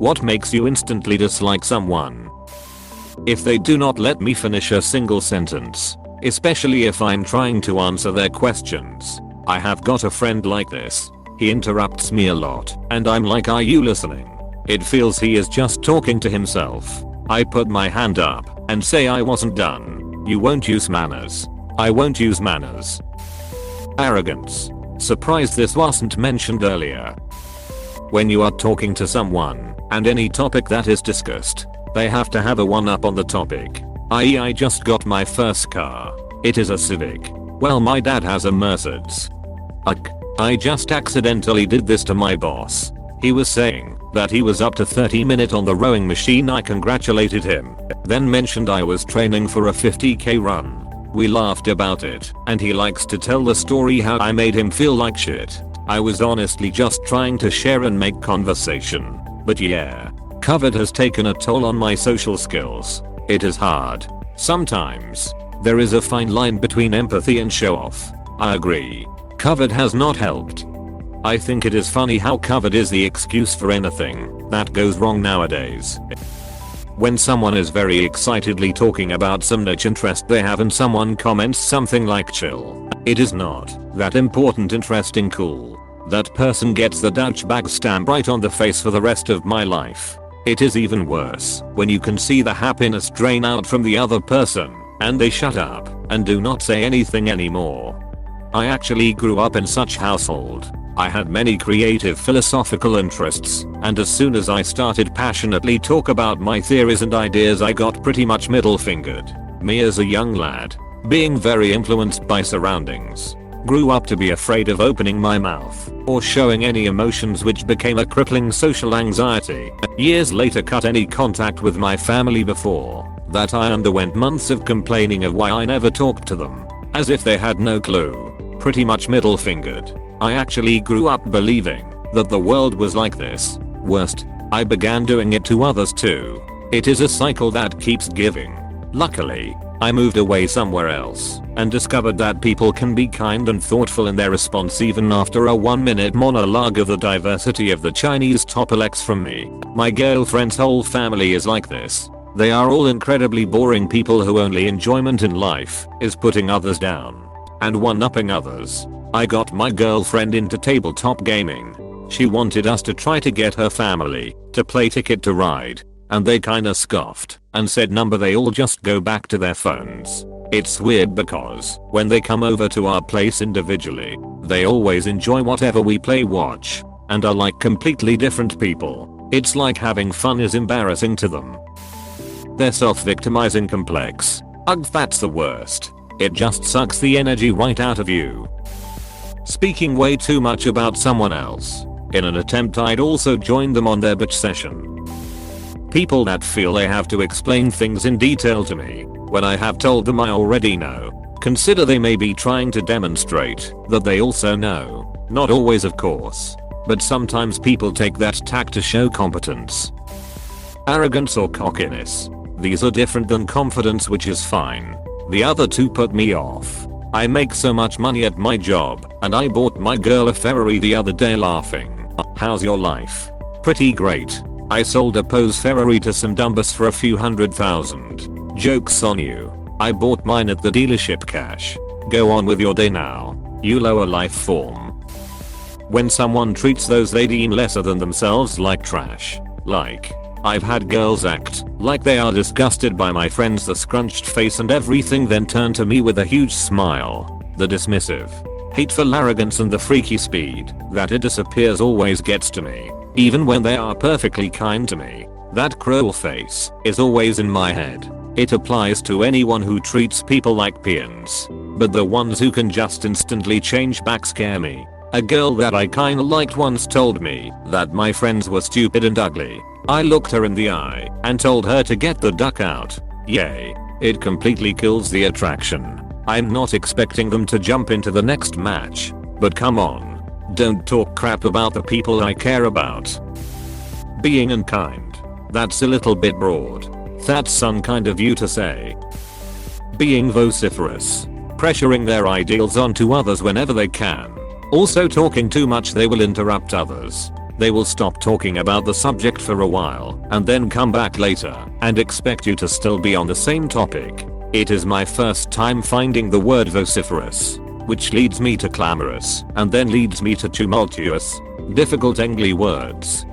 What makes you instantly dislike someone? If they do not let me finish a single sentence, especially if I'm trying to answer their questions. I have got a friend like this. He interrupts me a lot, and I'm like, are you listening? It feels he is just talking to himself. I put my hand up and say I wasn't done. You won't use manners. I won't use manners. Arrogance. Surprised this wasn't mentioned earlier. When you are talking to someone, and any topic that is discussed, they have to have a one-up on the topic. I.e. I just got my first car. It is a Civic. Well, my dad has a Mercedes. I just accidentally did this to my boss. He was saying that he was up to 30 minutes on the rowing machine. I congratulated him, then mentioned I was training for a 50k run. We laughed about it, and he likes to tell the story how I made him feel like shit. I was honestly just trying to share and make conversation. But yeah, COVID has taken a toll on my social skills. It is hard. Sometimes. There is a fine line between empathy and show off. I agree. COVID has not helped. I think it is funny how COVID is the excuse for anything that goes wrong nowadays. When someone is very excitedly talking about some niche interest they have and someone comments something like chill. It is not that important, interesting, cool. That person gets the douchebag stamp right on the face for the rest of my life. It is even worse when you can see the happiness drain out from the other person and they shut up and do not say anything anymore. I actually grew up in such household. I had many creative philosophical interests, and as soon as I started passionately talk about my theories and ideas I got pretty much middle fingered. Me as a young lad, being very influenced by surroundings, grew up to be afraid of opening my mouth or showing any emotions, which became a crippling social anxiety. Years later cut any contact with my family. Before that I underwent months of complaining of why I never talked to them, as if they had no clue. Pretty much middle fingered. I actually grew up believing that the world was like this. Worst, I began doing it to others too. It is a cycle that keeps giving. Luckily, I moved away somewhere else and discovered that people can be kind and thoughtful in their response even after a 1-minute monologue of the diversity of the Chinese topics from me. My girlfriend's whole family is like this. They are all incredibly boring people who only enjoyment in life is putting others down and one-upping others. I got my girlfriend into tabletop gaming. She wanted us to try to get her family to play Ticket to Ride, and they kinda scoffed and said number they all just go back to their phones. It's weird because when they come over to our place individually, they always enjoy whatever we play, watch, and are like completely different people. It's like having fun is embarrassing to them. Their self-victimizing complex. Ugh, that's the worst. It just sucks the energy right out of you. Speaking way too much about someone else. In an attempt I'd also join them on their bitch session. People that feel they have to explain things in detail to me when I have told them I already know. Consider they may be trying to demonstrate that they also know. Not always, of course, but sometimes people take that tack to show competence. Arrogance or cockiness. These are different than confidence, which is fine. The other two put me off. I make so much money at my job, and I bought my girl a Ferrari the other day laughing. How's your life? Pretty great. I sold a Pose Ferrari to some dumbus for a few $100,000. Joke's on you. I bought mine at the dealership cash. Go on with your day now, you lower life form. When someone treats those they deem lesser than themselves like trash. Like, I've had girls act like they are disgusted by my friends, the scrunched face and everything, then turn to me with a huge smile. The dismissive, hateful arrogance and the freaky speed that it disappears always gets to me. Even when they are perfectly kind to me, that cruel face is always in my head. It applies to anyone who treats people like peons, but the ones who can just instantly change back scare me. A girl that I kinda liked once told me that my friends were stupid and ugly. I looked her in the eye and told her to get the duck out. Yay. It completely kills the attraction. I'm not expecting them to jump into the next match, but come on. Don't talk crap about the people I care about. Being unkind. That's a little bit broad. That's unkind of you to say. Being vociferous. Pressuring their ideals onto others whenever they can. Also talking too much, they will interrupt others. They will stop talking about the subject for a while and then come back later and expect you to still be on the same topic. It is my first time finding the word vociferous, which leads me to clamorous and then leads me to tumultuous, difficult angry words.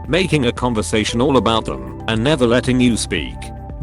Making a conversation all about them and never letting you speak.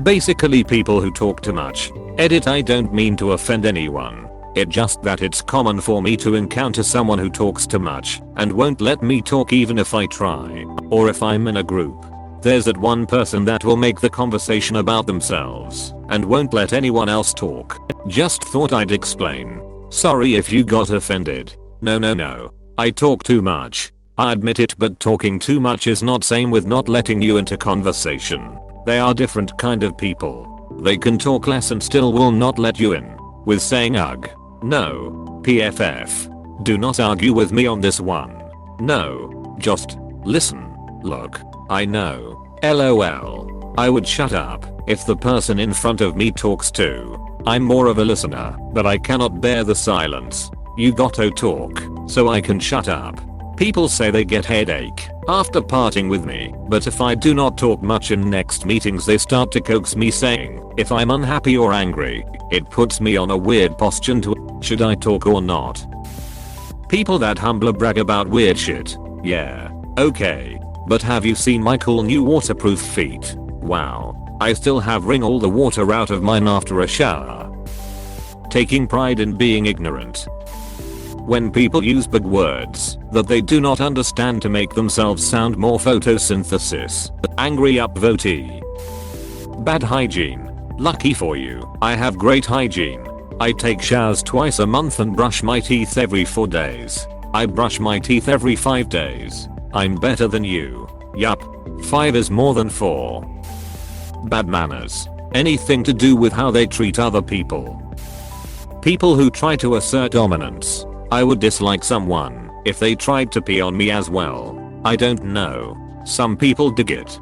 Basically people who talk too much. Edit, I don't mean to offend anyone. It's just that it's common for me to encounter someone who talks too much and won't let me talk even if I try, or if I'm in a group. There's that one person that will make the conversation about themselves and won't let anyone else talk. Just thought I'd explain. Sorry if you got offended. No. I talk too much. I admit it, but talking too much is not same with not letting you into conversation. They are different kind of people. They can talk less and still will not let you in. With saying ugh. No. PFF. Do not argue with me on this one. No. Just listen. Look. I know. LOL. I would shut up if the person in front of me talks too. I'm more of a listener, but I cannot bear the silence. You gotta talk so I can shut up. People say they get headache after parting with me, but if I do not talk much in next meetings they start to coax me saying if I'm unhappy or angry. It puts me on a weird posture to should I talk or not. People that humbler brag about weird shit. Yeah. Okay. But have you seen my cool new waterproof feet? Wow. I still have wring all the water out of mine after a shower. Taking pride in being ignorant. When people use big words that they do not understand to make themselves sound more photosynthesis. Angry upvotee. Bad hygiene. Lucky for you, I have great hygiene. I take showers twice a month and brush my teeth every 4 days. I brush my teeth every 5 days. I'm better than you. Yup. 5 is more than 4. Bad manners. Anything to do with how they treat other people. People who try to assert dominance. I would dislike someone if they tried to pee on me as well. I don't know. Some people dig it.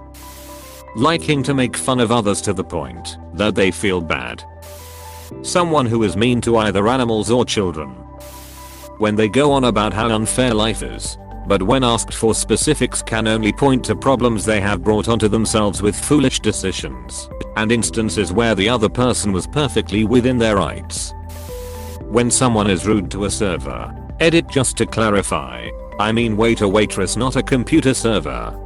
Liking to make fun of others to the point that they feel bad. Someone who is mean to either animals or children. When they go on about how unfair life is, but when asked for specifics can only point to problems they have brought onto themselves with foolish decisions and instances where the other person was perfectly within their rights. When someone is rude to a server. Edit, just to clarify. I mean waiter waitress, not a computer server.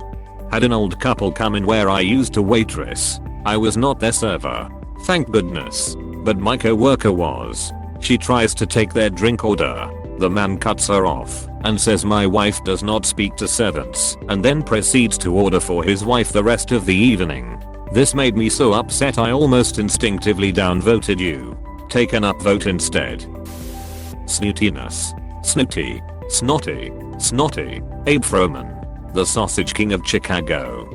Had an old couple come in where I used to waitress. I was not their server. Thank goodness. But my co-worker was. She tries to take their drink order. The man cuts her off and says my wife does not speak to servants and then proceeds to order for his wife the rest of the evening. This made me so upset I almost instinctively downvoted you. Take an upvote instead. Snootiness. Snooty. Snotty. Snotty. Abe Froman. The Sausage King of Chicago.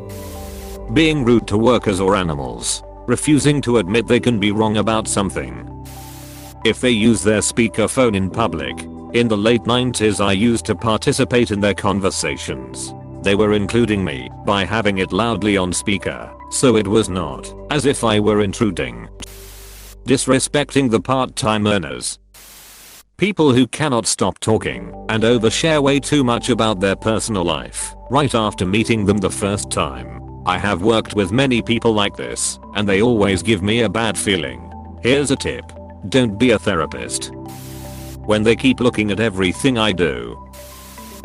Being rude to workers or animals. Refusing to admit they can be wrong about something. If they use their speakerphone in public. In the late 90s I used to participate in their conversations. They were including me by having it loudly on speaker, so it was not as if I were intruding. Disrespecting the part-time earners. People who cannot stop talking and overshare way too much about their personal life right after meeting them the first time. I have worked with many people like this and they always give me a bad feeling. Here's a tip. Don't be a therapist. When they keep looking at everything I do.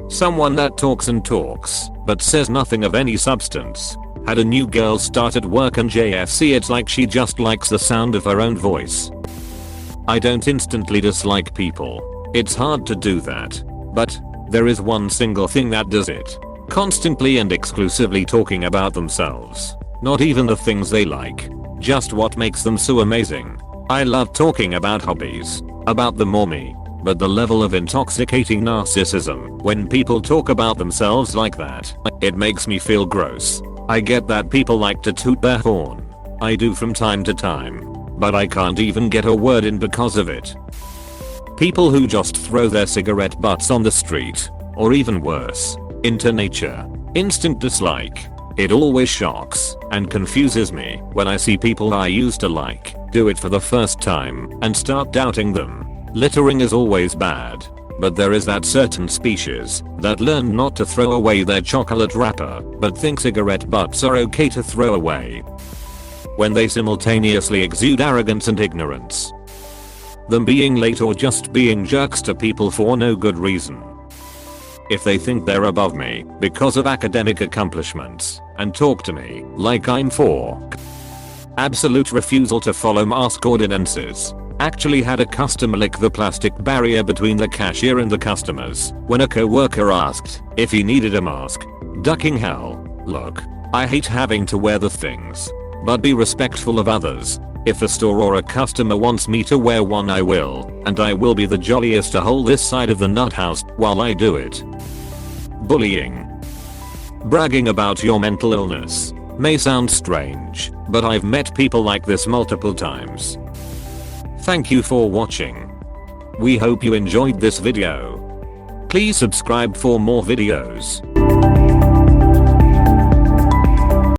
Someone that talks and talks but says nothing of any substance. Had a new girl start at work and JFC, it's like she just likes the sound of her own voice. I don't instantly dislike people. It's hard to do that. But there is one single thing that does it. Constantly and exclusively talking about themselves. Not even the things they like. Just what makes them so amazing. I love talking about hobbies. About them or me. But the level of intoxicating narcissism when people talk about themselves like that, it makes me feel gross. I get that people like to toot their horn. I do from time to time. But I can't even get a word in because of it. People who just throw their cigarette butts on the street, or even worse, into nature. Instant dislike. It always shocks and confuses me when I see people I used to like do it for the first time and start doubting them. Littering is always bad. But there is that certain species that learned not to throw away their chocolate wrapper, but think cigarette butts are okay to throw away. When they simultaneously exude arrogance and ignorance. Them being late or just being jerks to people for no good reason. If they think they're above me because of academic accomplishments and talk to me like I'm for absolute refusal to follow mask ordinances. Actually had a customer lick the plastic barrier between the cashier and the customers when a co-worker asked if he needed a mask. Ducking hell. Look, I hate having to wear the things, but be respectful of others. If a store or a customer wants me to wear one, I will, and I will be the jolliest to hold this side of the nut house while I do it. Bullying. Bragging about your mental illness may sound strange, but I've met people like this multiple times. Thank you for watching. We hope you enjoyed this video. Please subscribe for more videos.